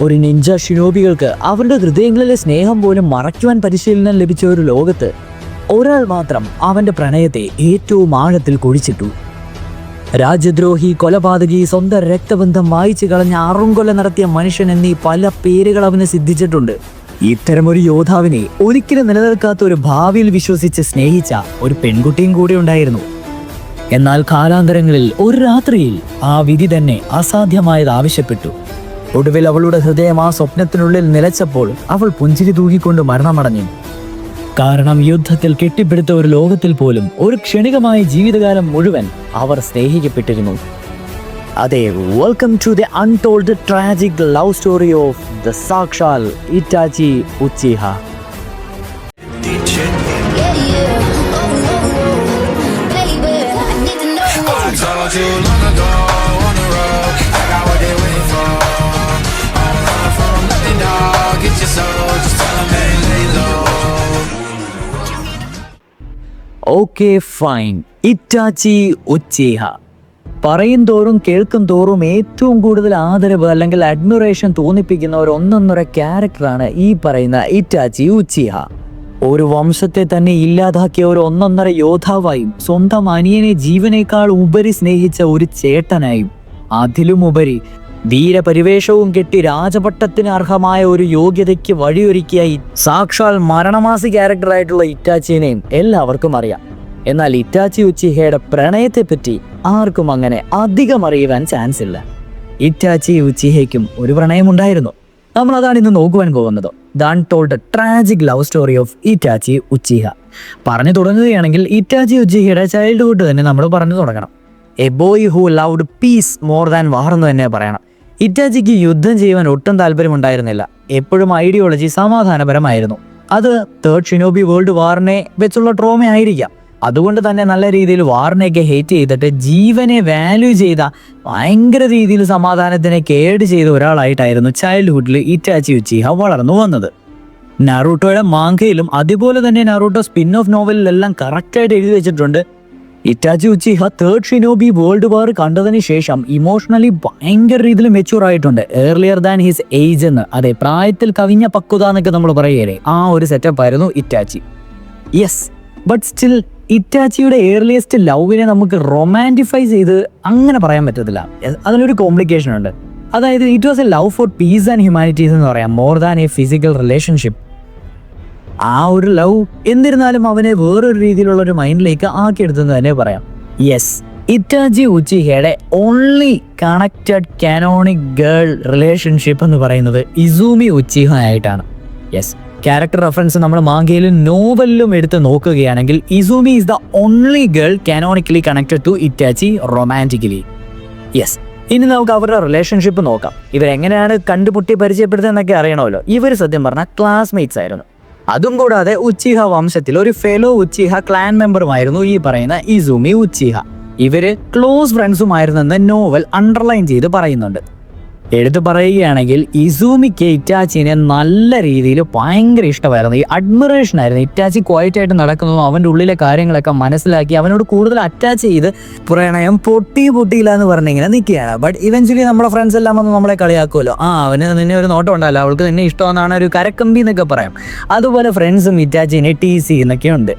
ഒരു നിഞ്ച ഷിനോബികൾക്ക് അവരുടെ ഹൃദയങ്ങളിലെ സ്നേഹം പോലും മറയ്ക്കുവാൻ പരിശീലനം ലഭിച്ച ഒരു ലോകത്ത് ഒരാൾ മാത്രം അവന്റെ പ്രണയത്തെ ഏറ്റവും ആഴത്തിൽ കുഴിച്ചിട്ടു. രാജ്യദ്രോഹി, കൊലപാതകി, സ്വന്തം രക്തബന്ധം വായിച്ചു കളഞ്ഞ അറുംകൊല നടത്തിയ മനുഷ്യൻ എന്നീ പല പേരുകൾ അവന് സിദ്ധിച്ചിട്ടുണ്ട്. ഇത്തരമൊരു യോദ്ധാവിനെ ഒരിക്കലും നിലനിൽക്കാത്ത ഒരു ഭാവിയിൽ വിശ്വസിച്ച് സ്നേഹിച്ച ഒരു പെൺകുട്ടിയും കൂടി ഉണ്ടായിരുന്നു. എന്നാൽ കാലാന്തരങ്ങളിൽ ഒരു രാത്രിയിൽ ആ വിധി തന്നെ അസാധ്യമായത് ആവശ്യപ്പെട്ടു. ഒടുവിൽ അവളുടെ ഹൃദയം ആ സ്വപ്നത്തിനുള്ളിൽ നിലച്ചപ്പോൾ അവൾ പുഞ്ചിരി തൂകിക്കൊണ്ട് മരണമടഞ്ഞു. കാരണം യുദ്ധത്തിൽ കെട്ടിപ്പിടുത്ത ഒരു ലോകത്തിൽ പോലും ഒരു ക്ഷണികമായ ജീവിതകാലം മുഴുവൻ അവർ സ്നേഹിക്കപ്പെട്ടിരുന്നു. അതെ, welcome to the untold tragic love story of the സാക്ഷാൽ Itachi Uchiha. Okay fine, Itachi Uchiha. പറയും തോറും കേൾക്കും തോറും ഏറ്റവും കൂടുതൽ ആദരവ് അല്ലെങ്കിൽ അഡ്മിറേഷൻ തോന്നിപ്പിക്കുന്ന ഒരു ഒന്നൊന്നര ക്യാരക്ടറാണ് ഈ പറയുന്ന ഇറ്റാച്ചി ഉച്ചിഹ. ഒരു വംശത്തെ തന്നെ ഇല്ലാതാക്കിയ ഒരു ഒന്നൊന്നര യോദ്ധാവായും സ്വന്തം അനിയനെ ജീവനേക്കാൾ ഉപരി സ്നേഹിച്ച ഒരു ചേട്ടനായും അതിലും ഉപരി വീരപരിവേഷവും കെട്ടി രാജപട്ടത്തിന് അർഹമായ ഒരു യോഗ്യതയ്ക്ക് വഴിയൊരുക്കിയ സാക്ഷാൽ മരണമാസി ക്യാരക്ടറായിട്ടുള്ള ഇറ്റാച്ചിനെയും എല്ലാവർക്കും അറിയാം. എന്നാൽ ഇറ്റാച്ചി ഉച്ചിഹയുടെ പ്രണയത്തെപ്പറ്റി ആർക്കും അങ്ങനെ അധികം അറിയുവാൻ ചാൻസ് ഇല്ല. ഇറ്റാച്ചി ഉച്ചിഹയ്ക്കും ഒരു പ്രണയമുണ്ടായിരുന്നു. നമ്മൾ അതാണ് ഇന്ന് നോക്കുവാൻ പോകുന്നത്. The untold tragic love story of Itachi Uchiha. പറഞ്ഞു തുടങ്ങുകയാണെങ്കിൽ ഇറ്റാച്ചി ഉച്ചിഹയുടെ ചൈൽഡ്ഹുഡ് തന്നെ നമ്മൾ പറഞ്ഞു തുടങ്ങണം. A boy who loved peace more than war എന്ന് തന്നെ പറയണം. ഇറ്റാച്ചിക്ക് യുദ്ധം ചെയ്യുവാൻ ഒട്ടും താല്പര്യമുണ്ടായിരുന്നില്ല. എപ്പോഴും ഐഡിയോളജി സമാധാനപരമായിരുന്നു. അത് തേർഡ് ഷിനോബി വേൾഡ് വാറിനെ വെച്ചുള്ള ട്രോമ ആയിരിക്കാം. അതുകൊണ്ട് തന്നെ നല്ല രീതിയിൽ വാറിനെയൊക്കെ ഹേറ്റ് ചെയ്തിട്ട് ജീവനെ വാല്യൂ ചെയ്ത, ഭയങ്കര രീതിയിൽ സമാധാനത്തിനെ കേട് ചെയ്ത ഒരാളായിട്ടായിരുന്നു ചൈൽഡ്ഹുഡിൽ ഇറ്റാച്ചി ഉച്ചിഹ വളർന്നു വന്നത്. നറൂട്ടോയുടെ മാങ്കയിലും അതുപോലെ തന്നെ നറൂട്ടോ സ്പിൻ ഓഫ് നോവലിലെല്ലാം കറക്റ്റായിട്ട് എഴുതി വെച്ചിട്ടുണ്ട്. Itachi ഉച്ചിഹ third shinobi world war കണ്ടതിന് ശേഷം ഇമോഷണലി ഭയങ്കര രീതിയിൽ മെച്യൂർ ആയിട്ടുണ്ട്. ഏർലിയർ ദാൻ ഹിസ് ഏജ് എന്ന്, അതെ, പ്രായത്തിൽ കവിഞ്ഞ പക്വത എന്നൊക്കെ നമ്മൾ പറയുകയല്ലേ, ആ ഒരു സെറ്റപ്പ് ആയിരുന്നു ഇറ്റാച്ചി. യെസ്, ബട്ട് സ്റ്റിൽ ഇറ്റാച്ചിയുടെ ഏർലിയസ്റ്റ് ലവിനെ നമുക്ക് റൊമാൻറ്റിഫൈ ചെയ്ത് അങ്ങനെ പറയാൻ പറ്റത്തില്ല. അതിലൊരു കോംപ്ലിക്കേഷൻ ഉണ്ട്. അതായത് it was A love for piece and humanities എന്ന് പറയാം, more than A physical relationship. ആ ഒരു ലവ് എന്നിരുന്നാലും അവനെ വേറൊരു രീതിയിലുള്ള ഒരു മൈൻഡിലേക്ക് ആക്കിയെടുത്തെന്ന് തന്നെ പറയാം. യെസ്, ഇറ്റാച്ചി ഉച്ചിഹയുടെ only connected canonic girl relationship എന്ന് പറയുന്നത് ഇസൂമി ഉച്ചിഹ ആയിട്ടാണ്. യെസ്, ക്യാരക്ടർ റെഫറൻസ് നമ്മൾ മാങ്കയിലും നോവലിലും എടുത്ത് നോക്കുകയാണെങ്കിൽ Izumi is the only girl canonically connected to Itachi romantically. Yes, ഇനി നമുക്ക് അവരുടെ റിലേഷൻഷിപ്പ് നോക്കാം. ഇവരെങ്ങനെയാണ് കണ്ടുമുട്ടി പരിചയപ്പെടുത്തുന്നതൊക്കെ അറിയണമല്ലോ. ഇവർ സത്യം പറഞ്ഞാൽ ക്ലാസ്മേറ്റ്സ് ആയിരുന്നു. അതും കൂടാതെ ഉച്ചിഹ വംശത്തിൽ ഒരു ഫെലോ ഉച്ചിഹ ക്ലാൻ മെമ്പറുമായിരുന്നു ഈ പറയുന്ന ഇസൂമി ഉച്ചിഹ. ഇവര് ക്ലോസ് ഫ്രണ്ട്സുമായിരുന്നെന്ന് നോവൽ അണ്ടർലൈൻ ചെയ്ത് പറയുന്നുണ്ട്. എടുത്തു പറയുകയാണെങ്കിൽ ഇസൂമിക്ക് ഇറ്റാച്ചിനെ നല്ല രീതിയിൽ ഭയങ്കര ഇഷ്ടമായിരുന്നു. ഈ അഡ്മിറേഷൻ ആയിരുന്നു. ഇറ്റാച്ചി ക്വയറ്റായിട്ട് നടക്കുന്നതും അവൻ്റെ ഉള്ളിലെ കാര്യങ്ങളൊക്കെ മനസ്സിലാക്കി അവനോട് കൂടുതൽ അറ്റാച്ച് ചെയ്ത് പ്രണയം പൊട്ടിയില്ല എന്ന് പറഞ്ഞിങ്ങനെ നിൽക്കുകയാണ്. ബട്ട് ഇവൻച്വലി നമ്മുടെ ഫ്രണ്ട്സ് എല്ലാം വന്ന് നമ്മളെ കളിയാക്കുമല്ലോ, അവന് നിന്നെ ഒരു നോട്ടം ഉണ്ടല്ലോ, അവൾക്ക് നിന്നെ ഇഷ്ടമെന്നാണ് ഒരു കരക്കമ്പി എന്നൊക്കെ പറയാം. അതുപോലെ ഫ്രണ്ട്സും ഇറ്റാച്ചിനെ ടീസ് ചെയ്യുന്നൊക്കെ ഉണ്ട്.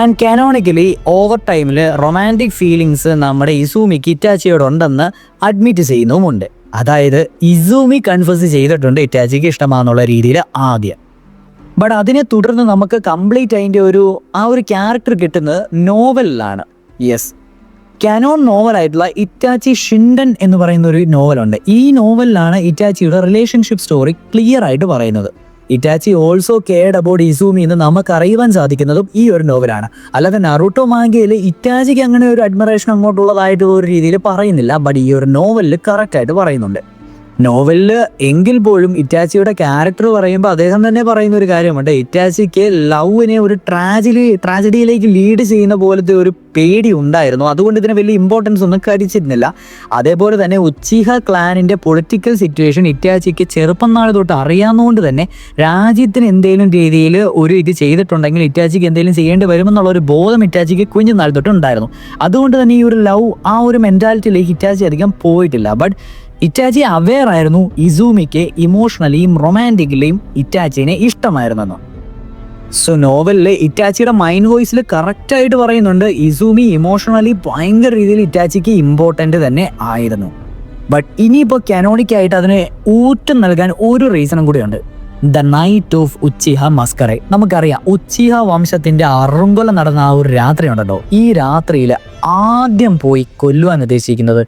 ആൻഡ് കാനോണിക്കലി ഓവർ ടൈമിൽ റൊമാൻറ്റിക് ഫീലിങ്സ് നമ്മുടെ ഇസൂമിക്ക് ഇറ്റാച്ചിയോടുണ്ടെന്ന് അഡ്മിറ്റ് ചെയ്യുന്നുമുണ്ട്. അതായത് ഇസൂമി കൺഫസ് ചെയ്തിട്ടുണ്ട് ഇറ്റാച്ചിക്ക് ഇഷ്ടമാണെന്നുള്ള രീതിയിൽ ആദ്യം. ബട്ട് അതിനെ തുടർന്ന് നമുക്ക് കംപ്ലീറ്റ് അതിൻ്റെ ആ ഒരു ക്യാരക്ടർ കിട്ടുന്നത് നോവലിലാണ്. യെസ്, കാനോൺ നോവലായിട്ടുള്ള ഇറ്റാച്ചി ഷിൻഡൻ എന്ന് പറയുന്ന ഒരു നോവലുണ്ട്. ഈ നോവലിലാണ് ഇറ്റാച്ചിയുടെ റിലേഷൻഷിപ്പ് സ്റ്റോറി ക്ലിയർ ആയിട്ട് പറയുന്നത്. Itachi also cared about Izumi എന്ന് നമുക്ക് അറിയുവാൻ സാധിക്കുന്നതും ഈ ഒരു നോവലാണ്. അല്ലാതെ നറൂട്ടോ മാങ്കയിൽ ഇറ്റാച്ചിക്ക് അങ്ങനെ ഒരു അഡ്മിറേഷൻ അങ്ങോട്ടുള്ളതായിട്ട് ഒരു രീതിയിൽ പറയുന്നില്ല. ബട്ട് ഈ ഒരു നോവലിൽ കറക്റ്റായിട്ട് പറയുന്നുണ്ട്. നോവലിൽ എങ്കിൽ പോലും ഇറ്റാച്ചിയുടെ ക്യാരക്ടർ പറയുമ്പോൾ അദ്ദേഹം തന്നെ പറയുന്ന ഒരു കാര്യമുണ്ട്. ഇറ്റാച്ചിക്ക് ലവിനെ ഒരു ട്രാജഡിയിലേക്ക് ലീഡ് ചെയ്യുന്ന പോലത്തെ ഒരു പേടി ഉണ്ടായിരുന്നു. അതുകൊണ്ട് ഇതിന് വലിയ ഇമ്പോർട്ടൻസ് ഒന്നും കടിച്ചിരുന്നില്ല. അതേപോലെ തന്നെ ഉച്ചിഹ ക്ലാനിൻ്റെ പൊളിറ്റിക്കൽ സിറ്റുവേഷൻ ഇറ്റാച്ചിക്ക് ചെറുപ്പം നാൾ തൊട്ട് അറിയാവുന്നതുകൊണ്ട് തന്നെ രാജ്യത്തിന് എന്തെങ്കിലും രീതിയിൽ ഒരു ഇത് ചെയ്തിട്ടുണ്ടെങ്കിൽ ഇറ്റാച്ചിക്ക് എന്തെങ്കിലും ചെയ്യേണ്ടി വരുമെന്നുള്ള ഒരു ബോധം ഇറ്റാച്ചിക്ക് കുഞ്ഞുനാൾ തൊട്ട് ഉണ്ടായിരുന്നു. അതുകൊണ്ട് തന്നെ ഈ ഒരു ലവ് ആ ഒരു മെൻറ്റാലിറ്റിയിലേക്ക് ഇറ്റാച്ചി അധികം പോയിട്ടില്ല. ബട്ട് ഇറ്റാച്ചി അവെയർ ആയിരുന്നു ഇസൂമിക്ക് ഇമോഷണലിയും റൊമാൻറ്റിക്കലിയും ഇറ്റാച്ചിനെ ഇഷ്ടമായിരുന്നെന്ന്. സോ നോവലിൽ ഇറ്റാച്ചിയുടെ മൈൻഡ് വോയിസിൽ കറക്റ്റായിട്ട് പറയുന്നുണ്ട് ഇസൂമി ഇമോഷണലി ഭയങ്കര രീതിയിൽ ഇറ്റാച്ചിക്ക് ഇമ്പോർട്ടൻ്റ് തന്നെ ആയിരുന്നു. ബട്ട് ഇനിയിപ്പോൾ കാനോണിക്കായിട്ട് അതിന് ഊറ്റം നൽകാൻ ഒരു റീസണും കൂടിയുണ്ട്. The night of Uchiha massacre. നമുക്കറിയാം ഉച്ചിഹ വംശത്തിന്റെ അറുങ്കൊല നടന്ന ആ ഒരു രാത്രി ഉണ്ടല്ലോ, ഈ രാത്രിയിൽ ആദ്യം പോയി കൊല്ലുവാൻ ഉദ്ദേശിക്കുന്നത്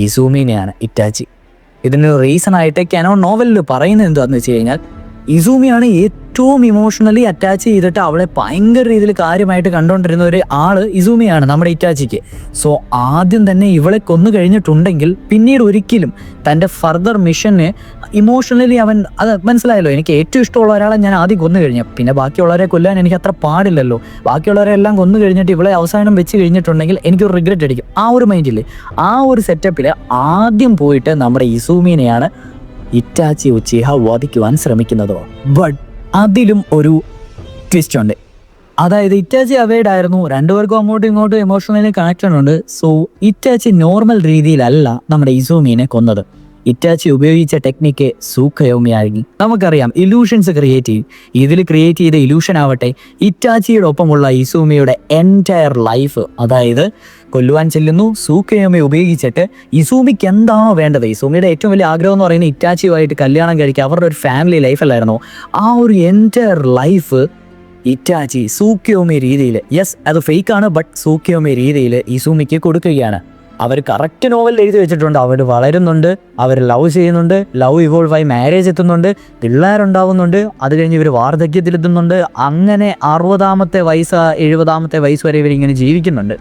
ഇസൂമിനെയാണ് ഇറ്റാച്ചി. ഇതിന് റീസൺ ആയിട്ട് കാനോൺ നോവലിൽ പറയുന്നത് എന്താണെന്ന് വെച്ച് കഴിഞ്ഞാൽ ഇസൂമിയാണ് ഏറ്റവും ഇമോഷണലി അറ്റാച്ച് ചെയ്തിട്ട് അവളെ ഭയങ്കര രീതിയിൽ കാര്യമായിട്ട് കണ്ടുകൊണ്ടിരുന്ന ഒരു ആള് ഇസൂമിയാണ് നമ്മുടെ ഇറ്റാച്ചിക്ക്. സോ ആദ്യം തന്നെ ഇവളെ കൊന്നു കഴിഞ്ഞിട്ടുണ്ടെങ്കിൽ പിന്നീട് ഒരിക്കലും തൻ്റെ ഫർദർ മിഷന് ഇമോഷണലി അവൻ അത് മനസ്സിലായല്ലോ, എനിക്ക് ഏറ്റവും ഇഷ്ടമുള്ള ഒരാളെ ഞാൻ ആദ്യം കൊന്നു കഴിഞ്ഞു, പിന്നെ ബാക്കിയുള്ളവരെ കൊല്ലാൻ എനിക്ക് അത്ര പാടില്ലല്ലോ, ബാക്കിയുള്ളവരെ എല്ലാം കൊന്നു കഴിഞ്ഞിട്ട് ഇവളെ അവസാനം വെച്ച് കഴിഞ്ഞിട്ടുണ്ടെങ്കിൽ എനിക്കൊരു റിഗ്രറ്റ് അടിക്കും. ആ ഒരു മൈൻഡിൽ ആ ഒരു സെറ്റപ്പിൽ ആദ്യം പോയിട്ട് നമ്മുടെ ഇസൂമിനെയാണ് ഇറ്റാച്ചി ഉച്ചിഹ വധിക്കുവാൻ ശ്രമിക്കുന്നതോ. ബട്ട് അതിലും ഒരു ട്വിസ്റ്റ് ഉണ്ട്. അതായത് ഇറ്റാച്ചി അവൈഡ് ആയിരുന്നു, രണ്ടുപേർക്കും അങ്ങോട്ടും ഇങ്ങോട്ടും ഇമോഷണലി കണക്ഷൻ ഉണ്ട്. സോ ഇറ്റാച്ചി നോർമൽ രീതിയിലല്ല നമ്മുടെ ഇസൂമിനെ കൊന്നത്. ഇറ്റാച്ചി ഉപയോഗിച്ച ടെക്നിക്ക് സൂക്കയോമി ആയിരുന്നു. നമുക്കറിയാം ഇലൂഷൻസ് ക്രിയേറ്റ് ചെയ്യും. ഇതിൽ ക്രിയേറ്റ് ചെയ്ത ഇലൂഷൻ ആവട്ടെ ഇറ്റാച്ചിയുടെ ഒപ്പമുള്ള ഇസൂമിയുടെ എൻറ്റയർ ലൈഫ്, അതായത് കൊല്ലുവാൻ ചെല്ലുന്നു, സൂക്കയോമി ഉപയോഗിച്ചിട്ട് ഇസൂമിക്ക് എന്താണോ വേണ്ടത്, ഇസൂമിയുടെ ഏറ്റവും വലിയ ആഗ്രഹം എന്ന് പറയുന്നത് ഇറ്റാച്ചിയുമായിട്ട് കല്യാണം കഴിക്കുക, അവരുടെ ഒരു ഫാമിലി ലൈഫല്ലായിരുന്നു. ആ ഒരു എൻറ്റയർ ലൈഫ് ഇറ്റാച്ചി സൂക്കയോമി രീതിയിൽ, യെസ് അത് ഫേക്കാണ്, ബട്ട് സൂക്കയോമി രീതിയിൽ ഇസൂമിക്ക് കൊടുക്കുകയാണ്. അവർ കറക്റ്റ് നോവലിൽ എഴുതി വെച്ചിട്ടുണ്ട്. അവർ വളരുന്നുണ്ട്, അവർ ലവ് ചെയ്യുന്നുണ്ട്, ലവ് ഇവോൾവ് ആയി മാരേജ് എത്തുന്നുണ്ട്, പിള്ളേരുണ്ടാവുന്നുണ്ട്, അത് കഴിഞ്ഞ് ഇവർ വാർദ്ധക്യത്തിലെത്തുന്നുണ്ട്. അങ്ങനെ 60-ാമത്തെ വയസ്സ് 70-ാമത്തെ വയസ്സ് വരെ ഇവരിങ്ങനെ ജീവിക്കുന്നുണ്ട്.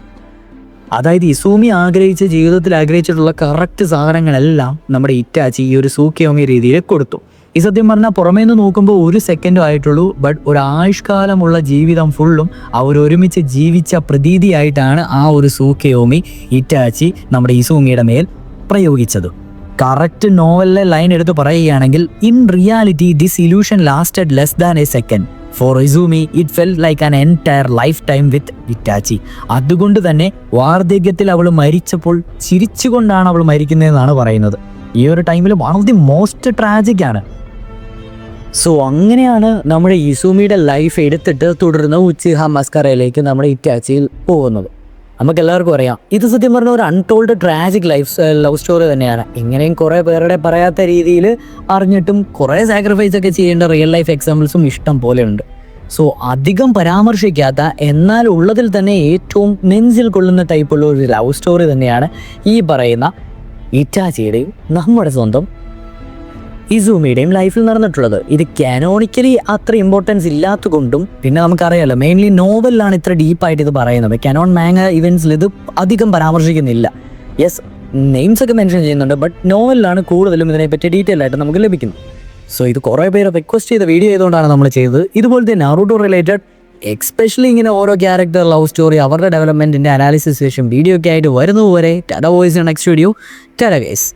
അതായത് ഇസൂമി ആഗ്രഹിച്ച ജീവിതത്തിൽ ആഗ്രഹിച്ചിട്ടുള്ള കറക്റ്റ് സാധനങ്ങളെല്ലാം നമ്മുടെ ഇറ്റാച്ചി ഈ ഒരു സൂക്കയോമി രീതിയിൽ കൊടുത്തു. ഈ സത്യം പറഞ്ഞാൽ പുറമേ നിന്ന് നോക്കുമ്പോൾ 1 സെക്കൻഡും ആയിട്ടുള്ളൂ, ബട്ട് ഒരു ആയുഷ്കാലമുള്ള ജീവിതം ഫുള്ളും അവരൊരുമിച്ച് ജീവിച്ച പ്രതീതിയായിട്ടാണ് ആ ഒരു സൂക്കയോമി ഇറ്റാച്ചി നമ്മുടെ ഇസൂമിയുടെ മേൽ പ്രയോഗിച്ചത്. കറക്റ്റ് നോവലിലെ ലൈൻ എടുത്ത് പറയുകയാണെങ്കിൽ, in reality this illusion lasted less than a second. For Izumi it felt like an entire life time with Itachi. അതുകൊണ്ട് തന്നെ വാർദ്ധക്യത്തിൽ അവൾ മരിച്ചപ്പോൾ ചിരിച്ചുകൊണ്ടാണ് അവൾ മരിക്കുന്നതെന്നാണ് പറയുന്നത്. ഈ ഒരു ടൈമിൽ one of the most tragic ആണ്. സോ അങ്ങനെയാണ് നമ്മുടെ ഇസൂമിയുടെ ലൈഫ് എടുത്തിട്ട് തുടർന്ന് ഉച്ചിഹ മസ്കറയിലേക്ക് നമ്മുടെ ഇറ്റാച്ചിയിൽ പോകുന്നത്. നമുക്കെല്ലാവർക്കും അറിയാം ഇത് സത്യം പറഞ്ഞ ഒരു അൺടോൾഡ് ട്രാജിക് ലവ് സ്റ്റോറി തന്നെയാണ്. ഇങ്ങനെയും കുറേ പേരുടെ പറയാത്ത രീതിയിൽ അറിഞ്ഞിട്ടും കുറേ സാക്രിഫൈസ് ഒക്കെ ചെയ്യേണ്ട റിയൽ ലൈഫ് എക്സാമ്പിൾസും ഇഷ്ടം പോലെ ഉണ്ട്. സോ അധികം പരാമർശിക്കാത്ത എന്നാൽ ഉള്ളതിൽ തന്നെ ഏറ്റവും നെഞ്ചിൽ കൊള്ളുന്ന ടൈപ്പുള്ള ഒരു ലവ് സ്റ്റോറി തന്നെയാണ് ഈ പറയുന്ന ഇറ്റാച്ചിയുടെയും നമ്മുടെ സ്വന്തം ഇസൂമിയുടെയും ലൈഫിൽ നടന്നിട്ടുള്ളത്. ഇത് കാനോണിക്കലി അത്ര ഇമ്പോർട്ടൻസ് ഇല്ലാത്തതുകൊണ്ടും പിന്നെ നമുക്കറിയാമല്ലോ മെയിൻലി നോവലിലാണ് ഇത്ര ഡീപ്പായിട്ട് ഇത് പറയുന്നത്. കാനോൺ മാങ്ങ ഇവൻറ്റ്സിൽ ഇത് അധികം പരാമർശിക്കുന്നില്ല. യെസ് നെയിംസ് ഒക്കെ മെൻഷൻ ചെയ്യുന്നുണ്ട്, ബട്ട് നോവലിലാണ് കൂടുതലും ഇതിനെപ്പറ്റി ഡീറ്റെയിൽ ആയിട്ട് നമുക്ക് ലഭിക്കുന്നത്. സോ ഇത് കുറേ പേര് റിക്വസ്റ്റ് ചെയ്ത വീഡിയോ ചെയ്തുകൊണ്ടാണ് നമ്മൾ ചെയ്തത്. ഇതുപോലത്തെ നാറൂട്ടോ റിലേറ്റഡ് എക്സ്പെഷ്യലി ഇങ്ങനെ ഓരോ ക്യാരക്ടർ ലവ് സ്റ്റോറി അവരുടെ ഡെവലപ്മെൻറ്റിൻ്റെ അനാലിസിസ് സെഷൻ വീഡിയോ ഒക്കെ ആയിട്ട് വരുന്നതുവരെ Tata voice next video Tata guys.